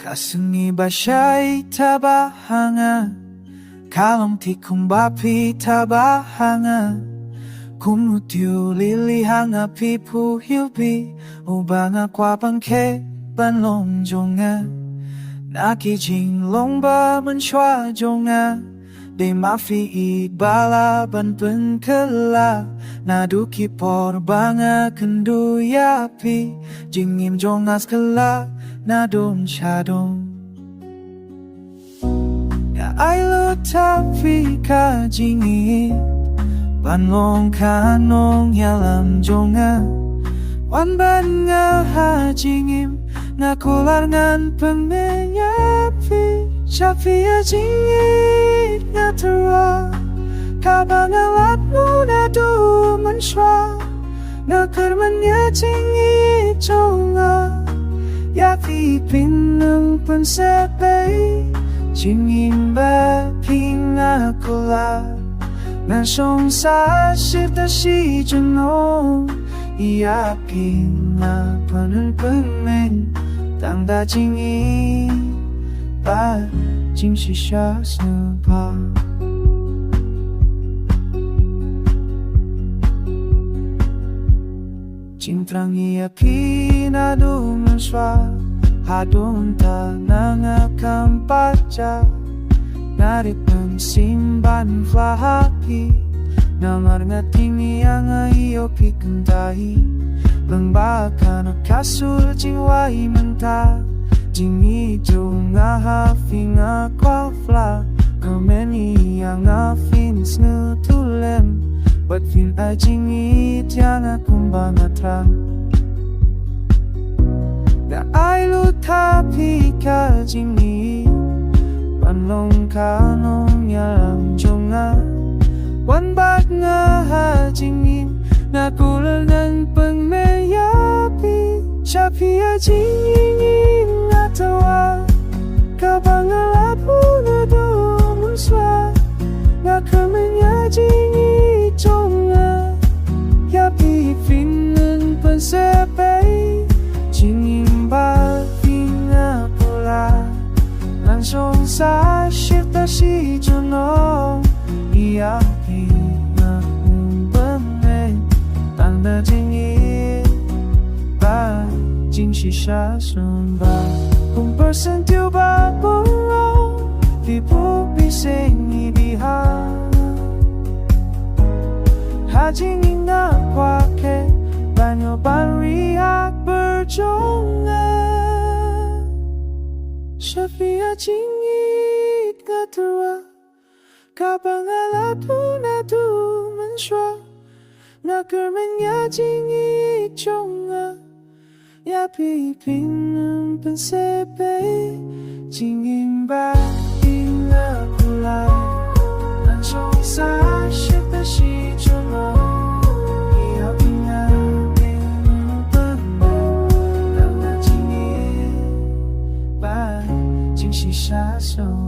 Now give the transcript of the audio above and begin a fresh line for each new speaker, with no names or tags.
Kasungi basyay tabahanga Kalong tikong bapi tabahanga Kumutiu lili hanga pipu hilpi Ubanga kwa bangke banlong jonga Naki jing longba menshua jonga Be mafi ibala ban penkela Naduki por banga kendu yapi Jingim jongas kela Nadon shadong Ya ailo tapi ka jingi Banlong kanong yalam jonga Wan ban nga ha jingim Nakular ngan pengenyapi Syafi ya jingit ngatura Kabang alat muda du menshwa Nakermanya jingit jonga Yapi pinang pensepay Jingin ba pingakula Nansong sa shita si jenong Yapi nga panulpengmen Tangda jingin ba jing si sya sepa Cintrang yapi na dumanswa Hadon ta nangakam paca Narit ng simban flahaki Namar nga tingi ang iyo pikantahi Langbaka na kasul jingwai menta Jingi jo nga hafi nga kwa fla Kameni ang afin snutulem But fin a jingi tianga kumbangatran Da ai lu tapi ka jingi Banlong kanong yalam jonga Wan bat nga ha jingi Nakulal ng pangmayapi Syafi a jingi ngatawa Kabangalat mo na dumuswa Nakamanya jingi jonga Yapi finan pansepay Jingin ba pingapula Langsung sa shita si jonong Yapi na umbangay Tanda jingin ba Jing si siya sumba Kung persentil ba burong Di po bising ibihan Hajing nga kwake Banyo ban riak berjonga Syafi'a jingit ngatura Kabangalat na dumanswa Nakermanya jingit jonga Yapi pinang pensepay Jingin ba ingapulay Lansong sa shita si jonga Yapi nga pinupagmay Lang na jingin ba Jing si siya so